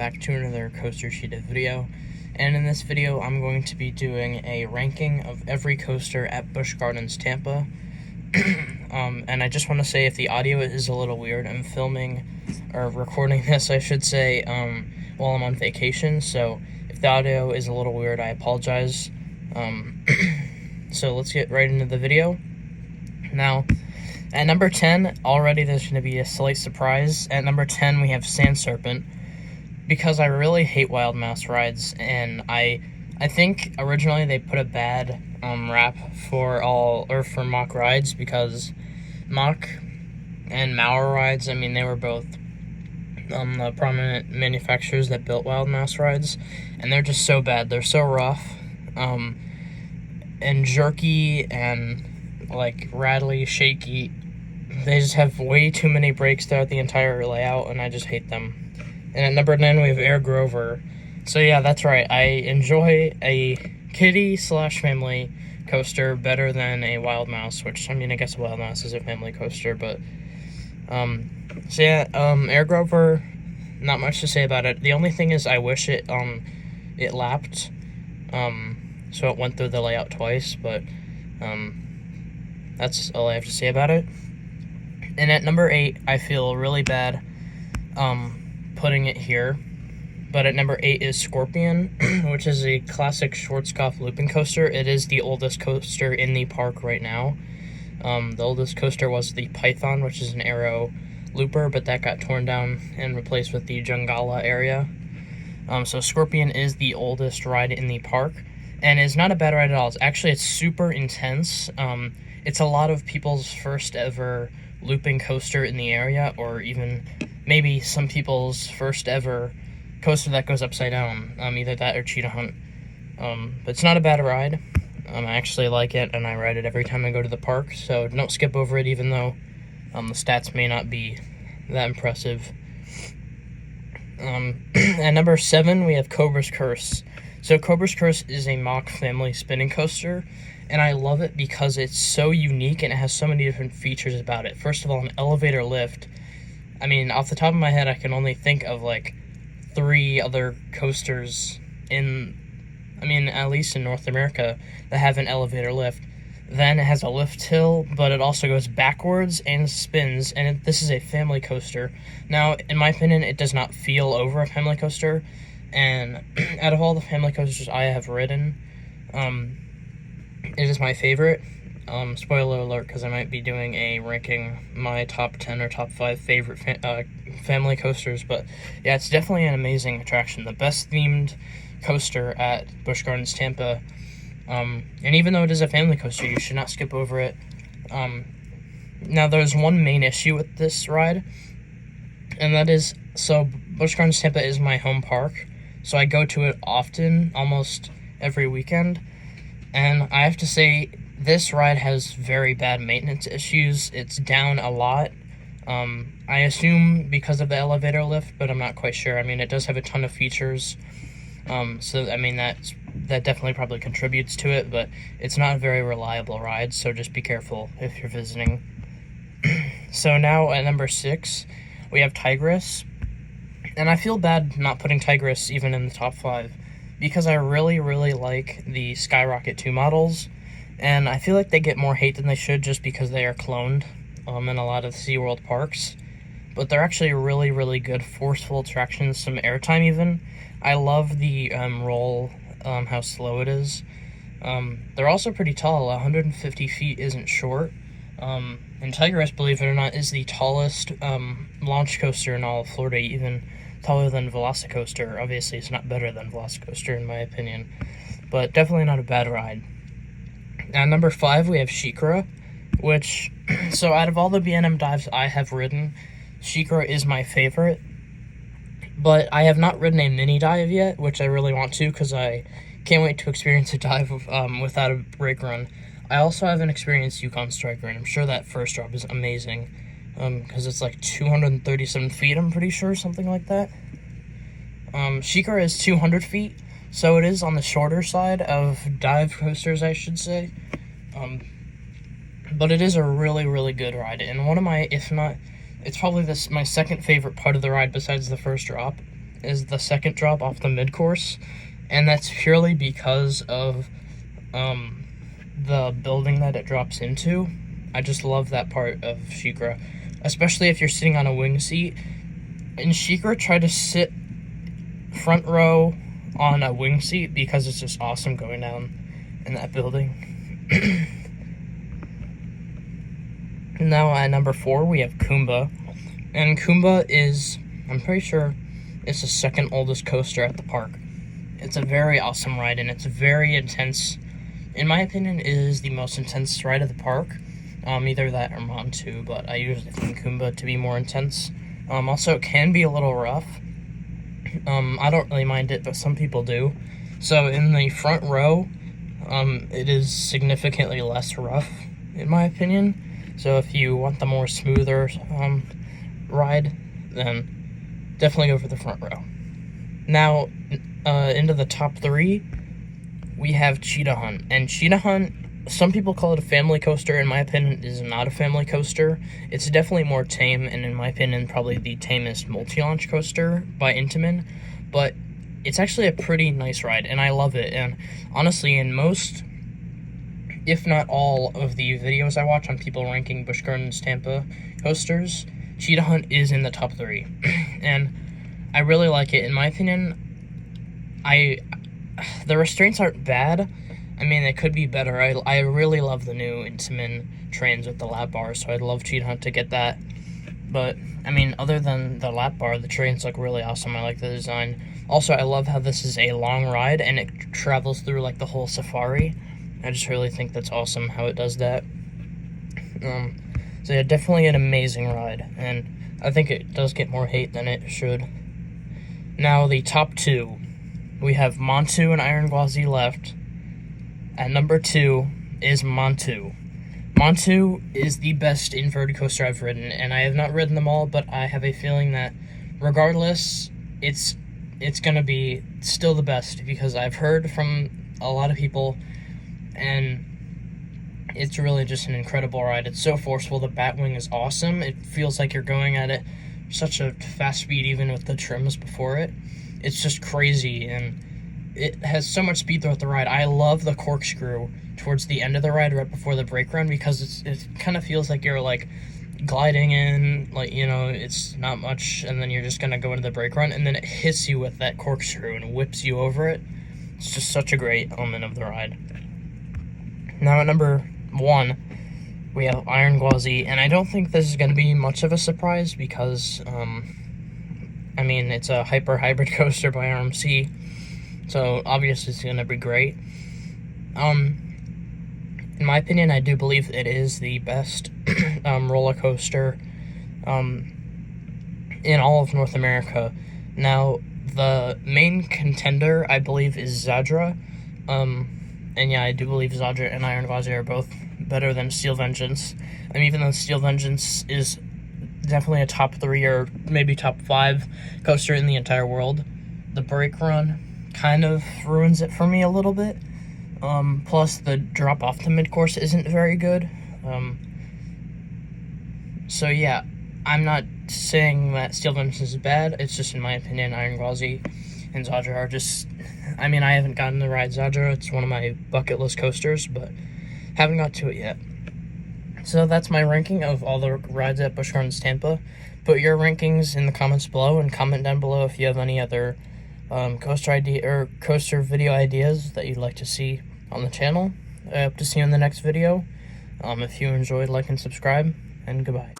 back to another Coaster Cheetah video, and in this video I'm going to be doing a ranking of every coaster at Busch Gardens, Tampa. And I just want to say, if the audio is a little weird, I'm filming, or recording this I should say, while I'm on vacation, so if the audio is a little weird, I apologize. So let's get right into the video. Now, at number 10, already there's going to be a slight surprise. At number 10, we have Sand Serpent, because I really hate Wild Mouse rides, and I think originally they put a bad rap for mock rides, because mock and Mauer rides, I mean, they were both the prominent manufacturers that built Wild Mouse rides, and they're just so bad. They're so rough, and jerky, and like rattly, shaky. They just have way too many brakes throughout the entire layout, and I just hate them. And at number 9, we have Air Grover. So yeah, that's right, I enjoy a kiddie/family coaster better than a Wild Mouse, which, I mean, I guess a Wild Mouse is a family coaster, but so yeah, Air Grover, not much to say about it. The only thing is, I wish it lapped, so it went through the layout twice, but that's all I have to say about it. And at number 8, I feel really bad putting it here, but at number 8 is Scorpion, which is a classic Schwarzkopf looping coaster. It is the oldest coaster in the park right now. The oldest coaster was the Python, which is an aero looper, but that got torn down and replaced with the Jungala area. So Scorpion is the oldest ride in the park, and it's not a bad ride at all. It's super intense. It's a lot of people's first ever looping coaster in the area, or even maybe some people's first ever coaster that goes upside down, either that or Cheetah Hunt. But it's not a bad ride. I actually like it, and I ride it every time I go to the park, so don't skip over it, even though the stats may not be that impressive. At number 7, we have Cobras Curse. So Cobras Curse is a mock family spinning coaster, and I love it because it's so unique and it has so many different features about it. First of all, an elevator lift. I mean, off the top of my head, I can only think of like 3 other coasters at least in North America, that have an elevator lift. Then it has a lift hill, but it also goes backwards and spins, and this is a family coaster. Now, in my opinion, it does not feel over a family coaster, and out of all the family coasters I have ridden, it is my favorite. Spoiler alert, because I might be doing a ranking my top 10 or top 5 favorite family coasters, but yeah, it's definitely an amazing attraction. The best themed coaster at Busch Gardens, Tampa. And even though it is a family coaster, you should not skip over it. Now, there's one main issue with this ride, and that is, so Busch Gardens, Tampa is my home park, so I go to it often, almost every weekend, and I have to say, this ride has very bad maintenance issues. It's down a lot. I assume because of the elevator lift, but I'm not quite sure. I mean, it does have a ton of features, so I mean, that definitely probably contributes to it, but it's not a very reliable ride, so just be careful if you're visiting. So now at number 6, we have Tigris, and I feel bad not putting Tigris even in the top 5, because I really, really like the Skyrocket 2 models, and I feel like they get more hate than they should just because they are cloned in a lot of SeaWorld parks, but they're actually really, really good, forceful attractions, some airtime even. I love the roll, how slow it is. They're also pretty tall. 150 feet isn't short. And Tigris, believe it or not, is the tallest launch coaster in all of Florida, even taller than Velocicoaster. Obviously, it's not better than Velocicoaster in my opinion, but definitely not a bad ride. At number 5, we have Shikhar, which, so out of all the B&M dives I have ridden, Shikhar is my favorite. But I have not ridden a mini dive yet, which I really want to, because I can't wait to experience a dive without a brake run. I also haven't experienced Yukon Striker, and I'm sure that first drop is amazing, because it's like 237 feet, I'm pretty sure, something like that. Shikhar is 200 feet, so it is on the shorter side of dive coasters, I should say. But it is a really, really good ride, and one of my, if not, it's probably my second favorite part of the ride besides the first drop. is the second drop off the mid-course, and that's purely because of the building that it drops into. I just love that part of Shikhar, especially if you're sitting on a wing seat. In Shikhar, try to sit front row on a wing seat because it's just awesome going down in that building. Now at number 4 we have Kumba, and Kumba is, I'm pretty sure it's the second oldest coaster at the park. It's a very awesome ride, and it's very intense. In my opinion, it is the most intense ride of the park. Either that or Montu, but I usually think Kumba to be more intense. Also, it can be a little rough. I don't really mind it, but some people do. So in the front row, it is significantly less rough, in my opinion. So if you want the more smoother ride, then definitely go for the front row. Now, into the top 3, we have Cheetah Hunt. And Cheetah Hunt, some people call it a family coaster. In my opinion, it is not a family coaster. It's definitely more tame, and in my opinion, probably the tamest multi-launch coaster by Intamin. But it's actually a pretty nice ride, and I love it. And honestly, in most, if not all, of the videos I watch on people ranking Busch Gardens Tampa coasters, Cheetah Hunt is in the top 3. And I really like it. In my opinion, the restraints aren't bad. I mean, they could be better. I really love the new Intamin trains with the lap bar, so I'd love Cheetah Hunt to get that. But, I mean, other than the lap bar, the trains look really awesome. I like the design. Also, I love how this is a long ride, and it travels through, like, the whole safari. I just really think that's awesome how it does that. So yeah, definitely an amazing ride, and I think it does get more hate than it should. Now, the top 2. We have Montu and Iron Gauzy left. At number 2 is Montu. Montu is the best inverted coaster I've ridden, and I have not ridden them all, but I have a feeling that regardless, it's gonna be still the best, because I've heard from a lot of people, and it's really just an incredible ride. It's so forceful. The Batwing is awesome. It feels like you're going at it such a fast speed, even with the trims before it. It's just crazy, and it has so much speed throughout the ride. I love the corkscrew towards the end of the ride, right before the brake run, because it kind of feels like you're, like, gliding in, like, you know, it's not much, and then you're just gonna go into the brake run, and then it hits you with that corkscrew and whips you over it. It's just such a great element of the ride. Now at number 1, we have Iron Gauzy, and I don't think this is going to be much of a surprise because, I mean, it's a hyper hybrid coaster by RMC, so obviously it's going to be great. In my opinion, I do believe it is the best roller coaster in all of North America. Now, the main contender, I believe, is Zadra. And yeah, I do believe Zadra and Iron Gauzy are both better than Steel Vengeance. And even though Steel Vengeance is definitely a top 3 or maybe top 5 coaster in the entire world, the brake run kind of ruins it for me a little bit. Plus, the drop off the mid-course isn't very good. So yeah, I'm not saying that Steel Vengeance is bad. It's just, in my opinion, Iron Gauzy and Zadra are just... I mean, I haven't gotten to ride Zadra. It's one of my bucket list coasters, but haven't got to it yet. So that's my ranking of all the rides at Busch Gardens Tampa. Put your rankings in the comments below, and comment down below if you have any other coaster video ideas that you'd like to see on the channel. I hope to see you in the next video. If you enjoyed, like and subscribe, and goodbye.